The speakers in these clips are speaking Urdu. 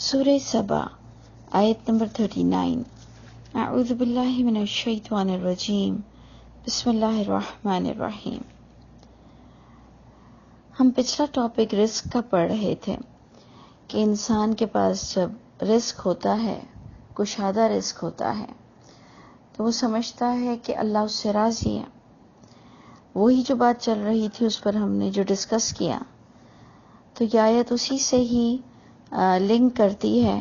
سورہ سبا آیت نمبر 39۔ اعوذ باللہ من الشیطان الرجیم، بسم اللہ الرحمن الرحیم۔ ہم پچھلا ٹاپک رزق کا پڑھ رہے تھے کہ انسان کے پاس جب رزق ہوتا ہے، کشادہ رزق ہوتا ہے، تو وہ سمجھتا ہے کہ اللہ اس سے راضی ہے۔ وہی جو بات چل رہی تھی اس پر ہم نے جو ڈسکس کیا، تو یہ آیت اسی سے ہی لنک کرتی ہے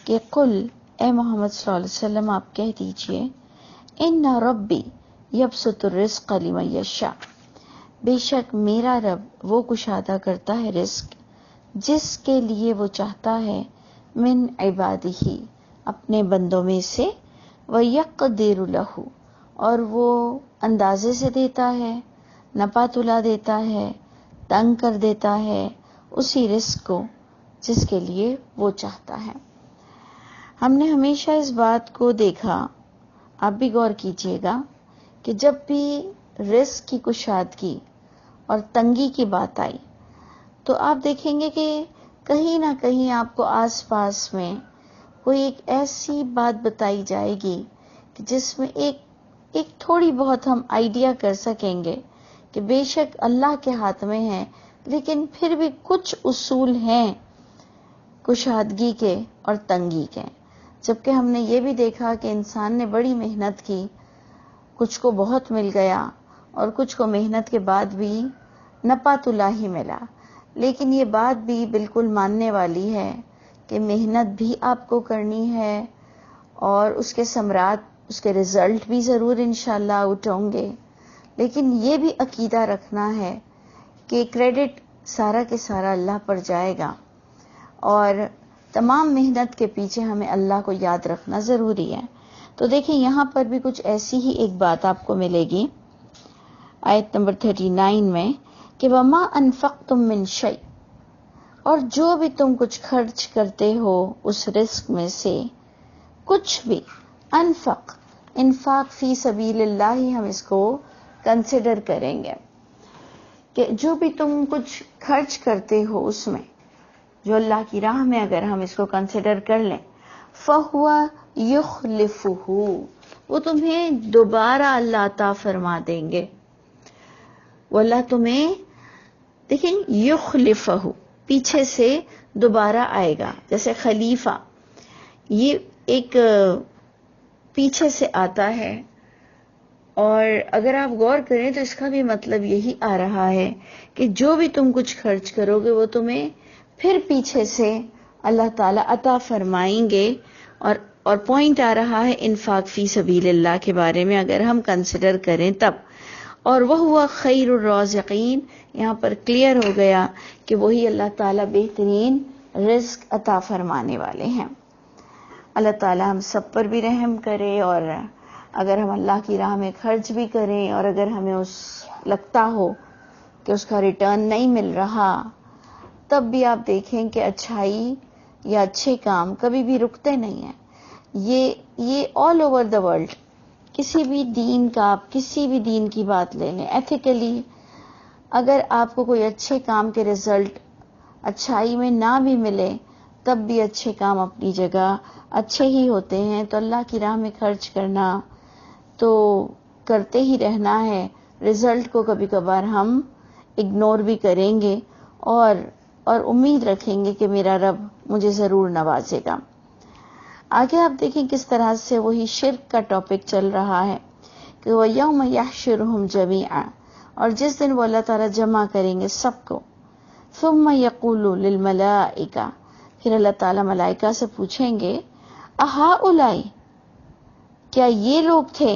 کہ قل، اے محمد صلی اللہ علیہ وسلم آپ کہہ دیجئے، ان ربی یبسط الرزق لمن یشاء، بے شک میرا رب وہ کشادہ کرتا ہے رزق جس کے لیے وہ چاہتا ہے، من عبادہ، اپنے بندوں میں سے، وَيَقْدِرُ لَهُ، اور وہ اندازے سے دیتا ہے، نپا تلا دیتا ہے، تنگ کر دیتا ہے اسی رزق کو جس کے لیے وہ چاہتا ہے۔ ہم نے ہمیشہ اس بات کو دیکھا، آپ بھی غور کیجئے گا، کہ جب بھی رزق کی کشادگی اور تنگی کی بات آئی تو آپ دیکھیں گے کہ کہیں نہ کہیں آپ کو آس پاس میں کوئی ایک ایسی بات بتائی جائے گی کہ جس میں ایک تھوڑی بہت ہم آئیڈیا کر سکیں گے کہ بے شک اللہ کے ہاتھ میں ہے، لیکن پھر بھی کچھ اصول ہیں کشادگی کے اور تنگی کے۔ جبکہ ہم نے یہ بھی دیکھا کہ انسان نے بڑی محنت کی، کچھ کو بہت مل گیا اور کچھ کو محنت کے بعد بھی نپا تلا ہی ملا، لیکن یہ بات بھی بالکل ماننے والی ہے کہ محنت بھی آپ کو کرنی ہے اور اس کے ثمرات، اس کے رزلٹ بھی ضرور انشاءاللہ آؤٹ ہوں گے، لیکن یہ بھی عقیدہ رکھنا ہے کہ کریڈٹ سارا کے سارا اللہ پر جائے گا، اور تمام محنت کے پیچھے ہمیں اللہ کو یاد رکھنا ضروری ہے۔ تو دیکھیں یہاں پر بھی کچھ ایسی ہی ایک بات آپ کو ملے گی آیت نمبر 39 میں کہ وَمَا أَنفَقْتُم مِّن شَيْءٍ، اور جو بھی تم کچھ خرچ کرتے ہو اس رزق میں سے کچھ بھی، انفاق فی سبیل اللہ ہی ہم اس کو کنسیڈر کریں گے کہ جو بھی تم کچھ خرچ کرتے ہو اس میں، جو اللہ کی راہ میں اگر ہم اس کو کنسیڈر کر لیں، فَهُوَ يُخْلِفُهُ، وہ تمہیں دوبارہ اللہ عطا فرما دیں گے۔ وہ اللہ تمہیں، دیکھیں یخلفہ، پیچھے سے دوبارہ آئے گا، جیسے خلیفہ یہ ایک پیچھے سے آتا ہے، اور اگر آپ غور کریں تو اس کا بھی مطلب یہی آ رہا ہے کہ جو بھی تم کچھ خرچ کرو گے وہ تمہیں پھر پیچھے سے اللہ تعالیٰ عطا فرمائیں گے، اور پوائنٹ آ رہا ہے انفاق فی سبیل اللہ کے بارے میں اگر ہم کنسیڈر کریں تب، اور وہ خیر الرازقین، یہاں پر کلیئر ہو گیا کہ وہی اللہ تعالیٰ بہترین رزق عطا فرمانے والے ہیں۔ اللہ تعالیٰ ہم سب پر بھی رحم کرے، اور اگر ہم اللہ کی راہ میں خرچ بھی کریں اور اگر ہمیں لگتا ہو کہ اس کا ریٹرن نہیں مل رہا، تب بھی آپ دیکھیں کہ اچھائی یا اچھے کام کبھی بھی رکتے نہیں ہیں۔ یہ آل اوور دا ورلڈ، کسی بھی دین کا، آپ کسی بھی دین کی بات لے لیں، ایتھیکلی اگر آپ کو کوئی اچھے کام کے رزلٹ اچھائی میں نہ بھی ملے، تب بھی اچھے کام اپنی جگہ اچھے ہی ہوتے ہیں۔ تو اللہ کی راہ میں خرچ کرنا تو کرتے ہی رہنا ہے، رزلٹ کو کبھی کبھار ہم اگنور بھی کریں گے اور امید رکھیں گے کہ میرا رب مجھے ضرور نوازے گا۔ آگے آپ دیکھیں کس طرح سے وہی شرک کا ٹاپک چل رہا ہے کہ وَيَوْمَ يَحْشُرُهُمْ جَمِيعًا، اور جس دن وہ اللہ تعالیٰ جمع کریں گے سب کو، ثُمَّ يَقُولُ لِلْمَلَائِكَةِ، پھر اللہ تعالیٰ ملائکہ سے پوچھیں گے، أَهَؤُلَاءِ، کیا یہ لوگ تھے،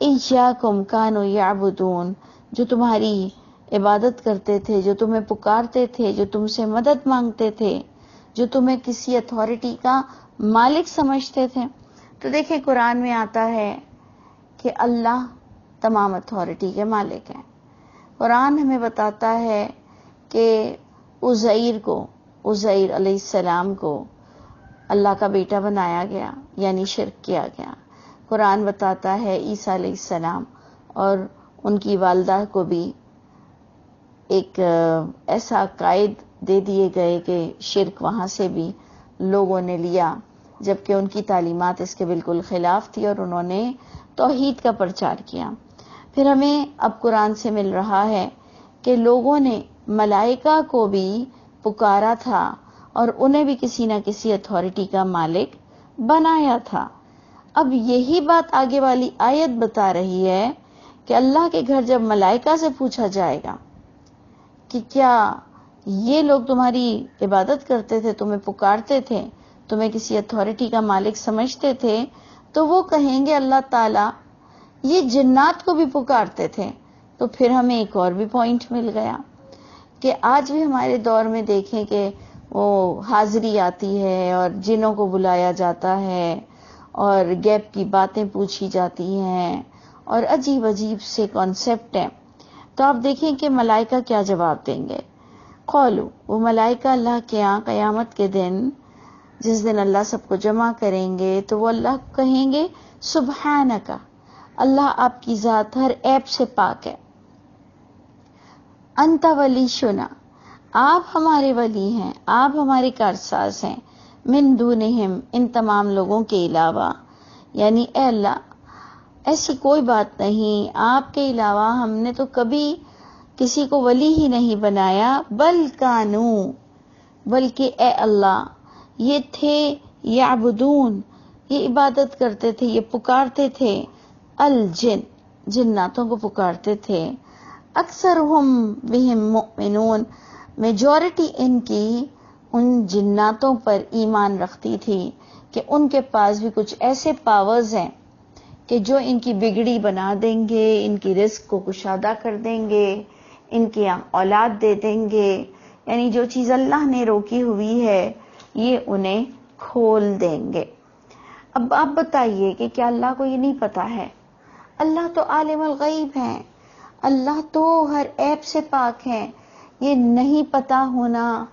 إِيَّاكُمْ كَانُوا يَعْبُدُونَ، جو تمہاری عبادت کرتے تھے، جو تمہیں پکارتے تھے، جو تم سے مدد مانگتے تھے، جو تمہیں کسی اتھارٹی کا مالک سمجھتے تھے؟ تو دیکھیں قرآن میں آتا ہے کہ اللہ تمام اتھارٹی کے مالک ہیں۔ قرآن ہمیں بتاتا ہے کہ عزیر علیہ السلام کو اللہ کا بیٹا بنایا گیا، یعنی شرک کیا گیا۔ قرآن بتاتا ہے عیسیٰ علیہ السلام اور ان کی والدہ کو بھی ایک ایسا عقائد دے دیے گئے کہ شرک وہاں سے بھی لوگوں نے لیا، جبکہ ان کی تعلیمات اس کے بالکل خلاف تھی اور انہوں نے توحید کا پرچار کیا۔ پھر ہمیں اب قرآن سے مل رہا ہے کہ لوگوں نے ملائکہ کو بھی پکارا تھا اور انہیں بھی کسی نہ کسی اتھارٹی کا مالک بنایا تھا۔ اب یہی بات آگے والی آیت بتا رہی ہے کہ اللہ کے گھر جب ملائکہ سے پوچھا جائے گا کہ کیا یہ لوگ تمہاری عبادت کرتے تھے، تمہیں پکارتے تھے، تمہیں کسی اتھارٹی کا مالک سمجھتے تھے، تو وہ کہیں گے اللہ تعالیٰ یہ جنات کو بھی پکارتے تھے۔ تو پھر ہمیں ایک اور بھی پوائنٹ مل گیا کہ آج بھی ہمارے دور میں دیکھیں کہ وہ حاضری آتی ہے اور جنوں کو بلایا جاتا ہے اور غیب کی باتیں پوچھی جاتی ہیں اور عجیب عجیب سے کانسیپٹ ہیں۔ تو آپ دیکھیں کہ ملائکہ کیا جواب دیں گے۔ قولو، وہ ملائکہ اللہ کے یہاں قیامت کے دن جس دن اللہ سب کو جمع کریں گے تو وہ اللہ کو کہیں گے سبحانک، اللہ آپ کی ذات ہر عیب سے پاک ہے، انت ولیشنا، آپ ہمارے ولی ہیں، آپ ہمارے کارساز ہیں، من دونہم، ان تمام لوگوں کے علاوہ، یعنی اے اللہ ایسی کوئی بات نہیں، آپ کے علاوہ ہم نے تو کبھی کسی کو ولی ہی نہیں بنایا، بل کانو، بلکہ اے اللہ یہ تھے یعبدون، یہ عبادت کرتے تھے، یہ پکارتے تھے، الجن، جناتوں کو پکارتے تھے، اکثرہم بہم مؤمنون، میجورٹی ان کی ان جناتوں پر ایمان رکھتی تھی کہ ان کے پاس بھی کچھ ایسے پاورز ہیں کہ جو ان کی بگڑی بنا دیں گے، ان کی رزق کو کشادہ کر دیں گے، ان کی اولاد دے دیں گے، یعنی جو چیز اللہ نے روکی ہوئی ہے یہ انہیں کھول دیں گے۔ اب آپ بتائیے کہ کیا اللہ کو یہ نہیں پتا ہے؟ اللہ تو عالم الغیب ہیں، اللہ تو ہر عیب سے پاک ہیں، یہ نہیں پتا ہونا،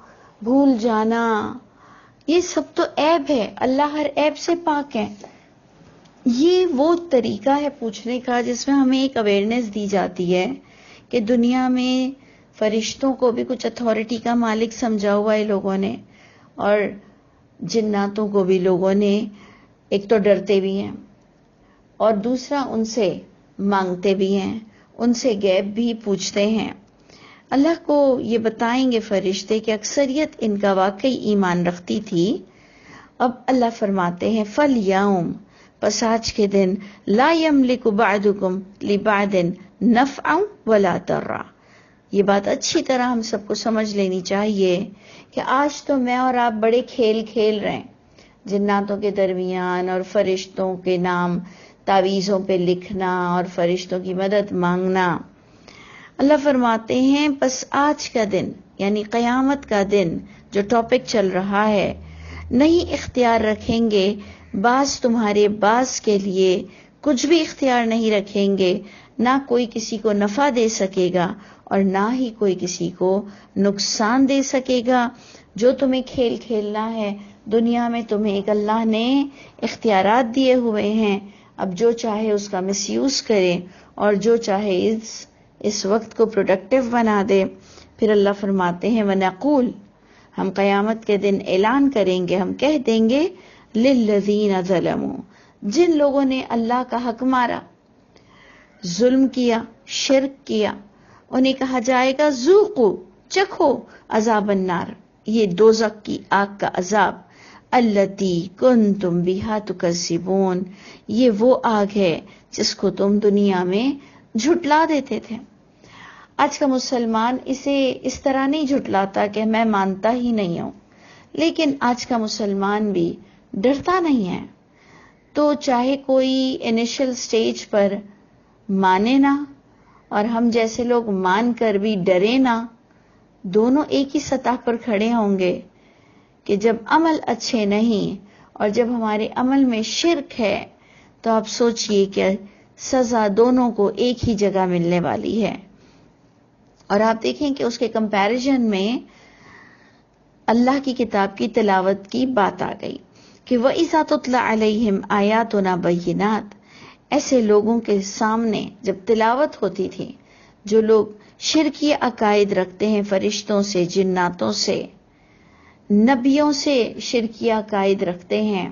بھول جانا، یہ سب تو عیب ہے، اللہ ہر عیب سے پاک ہے۔ یہ وہ طریقہ ہے پوچھنے کا جس میں ہمیں ایک اویئرنیس دی جاتی ہے کہ دنیا میں فرشتوں کو بھی کچھ اتھارٹی کا مالک سمجھا ہوا ہے لوگوں نے، اور جناتوں کو بھی لوگوں نے ایک تو ڈرتے بھی ہیں اور دوسرا ان سے مانگتے بھی ہیں، ان سے غیب بھی پوچھتے ہیں۔ اللہ کو یہ بتائیں گے فرشتے کہ اکثریت ان کا واقعی ایمان رکھتی تھی۔ اب اللہ فرماتے ہیں فَالْيَوْمَ، پس آج کے دن، لا یملک بعدکم لبعد نفعا ولا ضرا۔ یہ بات اچھی طرح ہم سب کو سمجھ لینی چاہیے کہ آج تو میں اور آپ بڑے کھیل کھیل رہے ہیں، جناتوں کے درمیان اور فرشتوں کے نام تعویذوں پہ لکھنا اور فرشتوں کی مدد مانگنا۔ اللہ فرماتے ہیں پس آج کا دن یعنی قیامت کا دن جو ٹاپک چل رہا ہے، نہیں اختیار رکھیں گے بعض تمہارے بعض کے لیے، کچھ بھی اختیار نہیں رکھیں گے، نہ کوئی کسی کو نفع دے سکے گا اور نہ ہی کوئی کسی کو نقصان دے سکے گا۔ جو تمہیں کھیل کھیلنا ہے دنیا میں، تمہیں ایک اللہ نے اختیارات دیے ہوئے ہیں، اب جو چاہے اس کا مس یوز کرے اور جو چاہے اس وقت کو پروڈکٹیو بنا دے۔ پھر اللہ فرماتے ہیں وَنَقُولُ، ہم قیامت کے دن اعلان کریں گے، ہم کہہ دیں گے لِلَّذِينَ ظَلَمُوا، جن لوگوں نے اللہ کا حق مارا، ظلم کیا، شرک کیا، انہیں کہا جائے گا ذوقوا، چکھو عذاب النار، یہ دوزخ کی آگ کا عذاب، التی کنتم بہا تکذبون، یہ وہ آگ ہے جس کو تم دنیا میں جھٹلا دیتے تھے۔ آج کا مسلمان اسے اس طرح نہیں جھٹلاتا کہ میں مانتا ہی نہیں ہوں، لیکن آج کا مسلمان بھی ڈرتا نہیں ہے، تو چاہے کوئی انیشل سٹیج پر مانے نہ اور ہم جیسے لوگ مان کر بھی ڈرے نہ، دونوں ایک ہی سطح پر کھڑے ہوں گے کہ جب عمل اچھے نہیں اور جب ہمارے عمل میں شرک ہے تو آپ سوچئے کہ سزا دونوں کو ایک ہی جگہ ملنے والی ہے۔ اور آپ دیکھیں کہ اس کے کمپیریزن میں اللہ کی کتاب کی تلاوت کی بات آ گئی کہ وَإِذَا تُتْلَى عَلَيْهِمْ آيَاتُنَا بَيِّنَاتٍ، ایسے لوگوں کے سامنے جب تلاوت ہوتی تھی جو لوگ شرکی عقائد رکھتے ہیں فرشتوں سے، جناتوں سے، نبیوں سے شرکیہ عقائد رکھتے ہیں.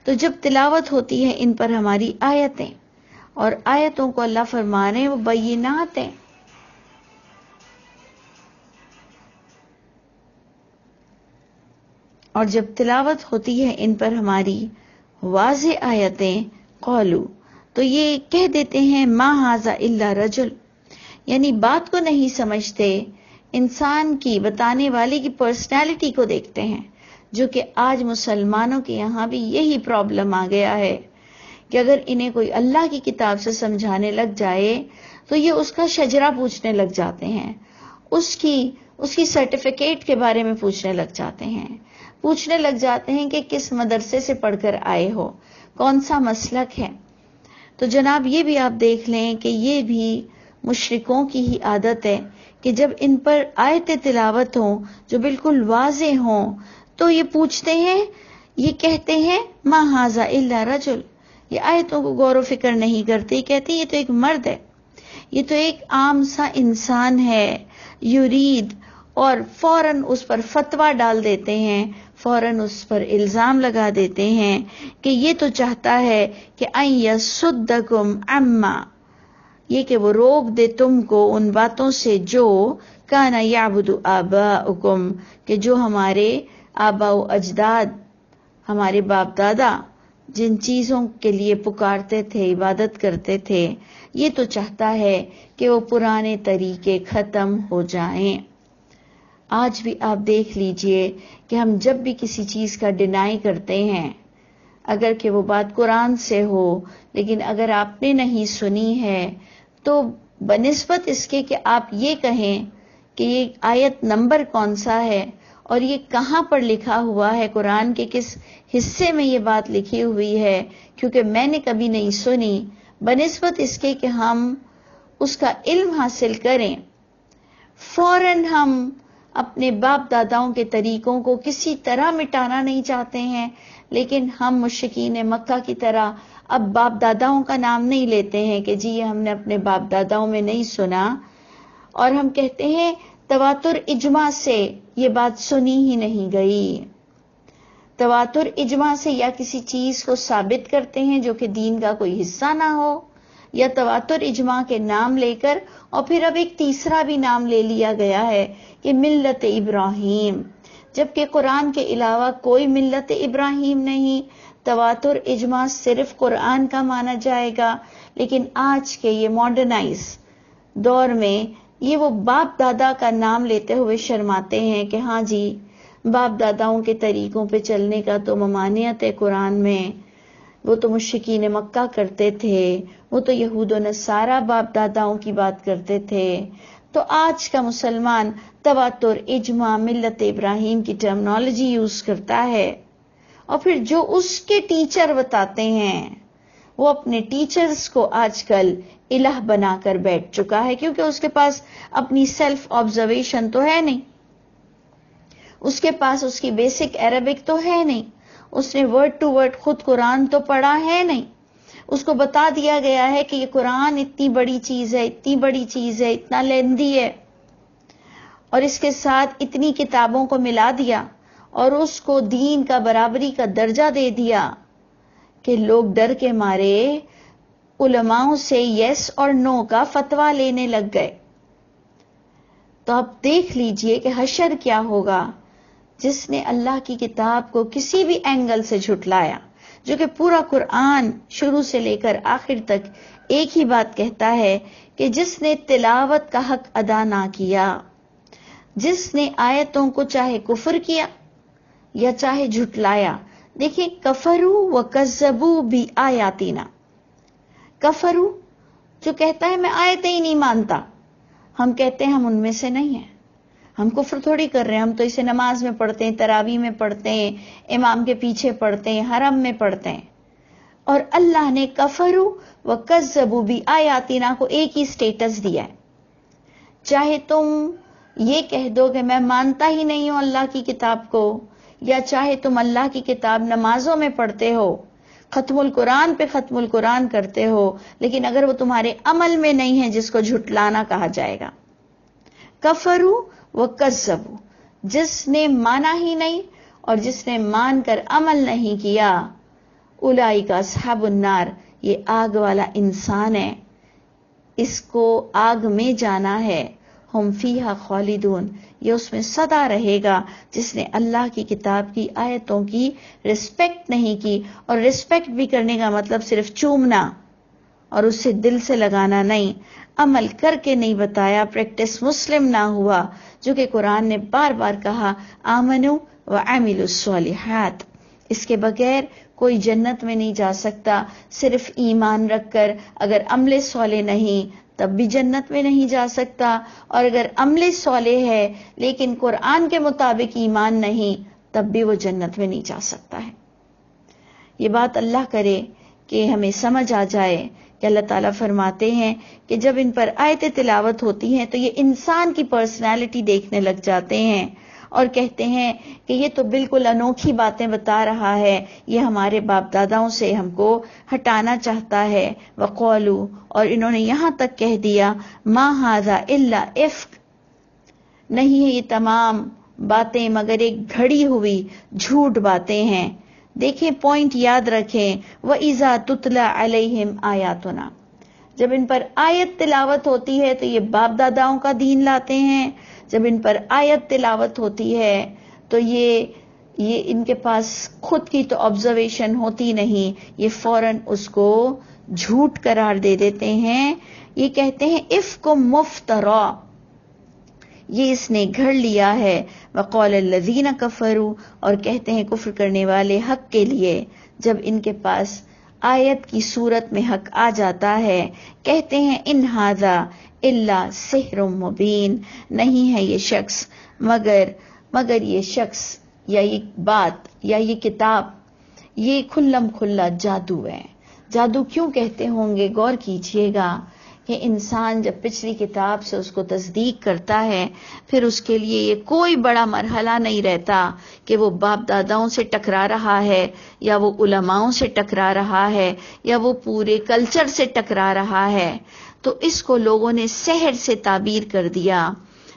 تو جب تلاوت ہوتی ہے ان پر ہماری آیتیں، اور آیتوں کو اللہ فرما رہے ہیں وہ بینات ہیں، اور جب تلاوت ہوتی ہے ان پر ہماری واضح آیتیں، قولو، تو یہ کہہ دیتے ہیں ما ھذا الا رجل، یعنی بات کو نہیں سمجھتے، انسان کی، بتانے والے کی پرسنالٹی کو دیکھتے ہیں. جو کہ آج مسلمانوں کے یہاں بھی یہی پرابلم آ گیا ہے کہ اگر انہیں کوئی اللہ کی کتاب سے سمجھانے لگ جائے تو یہ اس کا شجرہ پوچھنے لگ جاتے ہیں، اس کی سرٹیفکیٹ کے بارے میں پوچھنے لگ جاتے ہیں، پوچھنے لگ جاتے ہیں کہ کس مدرسے سے پڑھ کر آئے ہو، کون سا مسلک ہے. تو جناب یہ بھی آپ دیکھ لیں کہ یہ بھی مشرکوں کی ہی عادت ہے کہ جب ان پر آیت تلاوت ہوں جو بالکل واضح ہوں تو یہ پوچھتے ہیں، یہ کہتے ہیں ما ھذا الا رجل، یہ آیتوں کو غور و فکر نہیں کرتے، کہتے ہیں یہ تو ایک مرد ہے، یہ تو ایک عام سا انسان ہے، یرید، اور فوراً اس پر فتویٰ ڈال دیتے ہیں، فوراً اس پر الزام لگا دیتے ہیں کہ یہ تو چاہتا ہے کہ ان یصدکم عما، یہ کہ وہ روک دے تم کو ان باتوں سے جو کانا یعبد آباؤکم، کہ جو ہمارے آباء و اجداد، ہمارے باپ دادا جن چیزوں کے لیے پکارتے تھے، عبادت کرتے تھے، یہ تو چاہتا ہے کہ وہ پرانے طریقے ختم ہو جائیں. آج بھی آپ دیکھ لیجئے کہ ہم جب بھی کسی چیز کا ڈینائی کرتے ہیں، اگر کہ وہ بات قرآن سے ہو، لیکن اگر آپ نے نہیں سنی ہے تو بنسبت اس کے کہ آپ یہ کہیں کہ یہ آیت نمبر کون سا ہے اور یہ کہاں پر لکھا ہوا ہے، قرآن کے کس حصے میں یہ بات لکھی ہوئی ہے، کیونکہ میں نے کبھی نہیں سنی، بنسبت اس کے کہ ہم اس کا علم حاصل کریں، فوراً ہم اپنے باپ داداؤں کے طریقوں کو کسی طرح مٹانا نہیں چاہتے ہیں، لیکن ہم مشرکین مکہ کی طرح اب باپ داداؤں کا نام نہیں لیتے ہیں کہ جی یہ ہم نے اپنے باپ داداؤں میں نہیں سنا، اور ہم کہتے ہیں تواتر اجماع سے یہ بات سنی ہی نہیں گئی. تواتر اجماع سے یا کسی چیز کو ثابت کرتے ہیں جو کہ دین کا کوئی حصہ نہ ہو، یا تواتر اجماع کے نام لے کر، اور پھر اب ایک تیسرا بھی نام لے لیا گیا ہے کہ ملت ابراہیم، جبکہ قرآن کے علاوہ کوئی ملت ابراہیم نہیں. تواتر اجماع صرف قرآن کا مانا جائے گا، لیکن آج کے یہ ماڈرنائز دور میں یہ وہ باپ دادا کا نام لیتے ہوئے شرماتے ہیں کہ ہاں جی باپ داداؤں کے طریقوں پہ چلنے کا تو ممانعت ہے قرآن میں، وہ تو مشرکین مکہ کرتے تھے، وہ تو یہود و نصارہ باپ داداؤں کی بات کرتے تھے. تو آج کا مسلمان تواتر اجماع ملت ابراہیم کی ٹرمنالوجی یوز کرتا ہے، اور پھر جو اس کے ٹیچر بتاتے ہیں وہ اپنے ٹیچرز کو آج کل الہ بنا کر بیٹھ چکا ہے، کیونکہ اس کے پاس اپنی سیلف آبزرویشن تو ہے نہیں، اس کے پاس اس کی بیسک عربک تو ہے نہیں، اس نے ورڈ ٹو ورڈ خود قرآن تو پڑھا ہے نہیں، اس کو بتا دیا گیا ہے کہ یہ قرآن اتنی بڑی چیز ہے، اتنی بڑی چیز ہے، اتنا لیندی ہے، اور اس کے ساتھ اتنی کتابوں کو ملا دیا اور اس کو دین کا برابری کا درجہ دے دیا کہ لوگ ڈر کے مارے علماؤں سے یس اور نو کا فتویٰ لینے لگ گئے. تو آپ دیکھ لیجئے کہ حشر کیا ہوگا جس نے اللہ کی کتاب کو کسی بھی اینگل سے جھٹلایا، جو کہ پورا قرآن شروع سے لے کر آخر تک ایک ہی بات کہتا ہے کہ جس نے تلاوت کا حق ادا نہ کیا، جس نے آیتوں کو چاہے کفر کیا یا چاہے جھٹلایا. دیکھیں کفروا وکذبوا بآیاتنا، کفروا جو کہتا ہے میں آیتیں ہی نہیں مانتا، ہم کہتے ہیں ہم ان میں سے نہیں ہیں، ہم کفر تھوڑی کر رہے ہیں، ہم تو اسے نماز میں پڑھتے ہیں، تراویح میں پڑھتے ہیں، امام کے پیچھے پڑھتے ہیں، حرم میں پڑھتے ہیں. اور اللہ نے کفروا وکذبوا بآیاتنا کو ایک ہی سٹیٹس دیا ہے. چاہے تم یہ کہہ دو کہ میں مانتا ہی نہیں ہوں اللہ کی کتاب کو، یا چاہے تم اللہ کی کتاب نمازوں میں پڑھتے ہو، ختم القرآن پہ ختم القرآن کرتے ہو، لیکن اگر وہ تمہارے عمل میں نہیں ہے جس کو جھٹلانا کہا جائے گا. کفروا وکذبوا، جس نے مانا ہی نہیں اور جس نے مان کر عمل نہیں کیا، اولئک اصحاب النار، یہ آگ والا انسان ہے، اس کو آگ میں جانا ہے، ہم فیہا خالدون، یہ اس میں سدا رہے گا جس نے اللہ کی کتاب کی آیتوں کی رسپیکٹ نہیں کی۔ اور رسپیکٹ بھی کرنے کا مطلب صرف چومنا اور اسے دل سے لگانا نہیں، عمل کر کے نہیں بتایا، پریکٹس مسلم نہ ہوا، جو کہ قرآن نے بار بار کہا آمنو وعملوا الصالحات۔ اس کے بغیر کوئی جنت میں نہیں جا سکتا، صرف ایمان رکھ کر، اگر عمل صالح نہیں تب بھی جنت میں نہیں جا سکتا، اور اگر عمل صالح ہے لیکن قرآن کے مطابق ایمان نہیں تب بھی وہ جنت میں نہیں جا سکتا ہے۔ یہ بات اللہ کرے کہ ہمیں سمجھ آ جائے کہ اللہ تعالیٰ فرماتے ہیں کہ جب ان پر آیتیں تلاوت ہوتی ہیں تو یہ انسان کی پرسنالٹی دیکھنے لگ جاتے ہیں اور کہتے ہیں کہ یہ تو بالکل انوکھی باتیں بتا رہا ہے، یہ ہمارے باپ داداؤں سے ہم کو ہٹانا چاہتا ہے۔ وقالو، اور انہوں نے یہاں تک کہہ دیا ما ھذا الا افک، نہیں ہے یہ تمام باتیں مگر ایک گھڑی ہوئی جھوٹ باتیں ہیں۔ دیکھیں پوائنٹ یاد رکھیں، وَإِذَا تُتْلَى عَلَيْهِمْ آیاتنا، جب ان پر آیت تلاوت ہوتی ہے تو یہ باپ داداؤں کا دین لاتے ہیں، جب ان پر آیت تلاوت ہوتی ہے تو یہ ان کے پاس خود کی تو آبزرویشن ہوتی نہیں، یہ فوراً اس کو جھوٹ قرار دے دیتے ہیں۔ یہ کہتے ہیں افک مفترا، یہ اس نے گھڑ لیا ہے۔ وقال الذین کفروا، اور کہتے ہیں کفر کرنے والے حق کے لیے جب ان کے پاس آیت کی صورت میں حق آ جاتا ہے، کہتے ہیں ان ھذا الا سحر مبین، نہیں ہے یہ شخص مگر یہ شخص یا یہ بات یا یہ کتاب یہ کھلم کھلا جادو ہے۔ جادو کیوں کہتے ہوں گے؟ غور کیجئے گا کہ انسان جب پچھلی کتاب سے اس کو تصدیق کرتا ہے پھر اس کے لیے یہ کوئی بڑا مرحلہ نہیں رہتا کہ وہ باپ داداؤں سے ٹکرا رہا ہے یا وہ علماؤں سے ٹکرا رہا ہے یا وہ پورے کلچر سے ٹکرا رہا ہے، تو اس کو لوگوں نے سحر سے تعبیر کر دیا،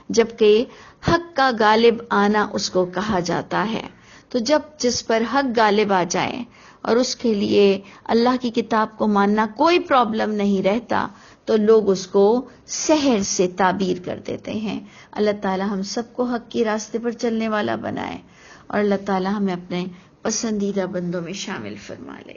جبکہ حق کا غالب آنا اس کو کہا جاتا ہے۔ تو جب جس پر حق غالب آ جائے اور اس کے لیے اللہ کی کتاب کو ماننا کوئی پرابلم نہیں رہتا تو لوگ اس کو سحر سے تعبیر کر دیتے ہیں۔ اللہ تعالی ہم سب کو حق کی راستے پر چلنے والا بنائے اور اللہ تعالی ہمیں اپنے پسندیدہ بندوں میں شامل فرما لے۔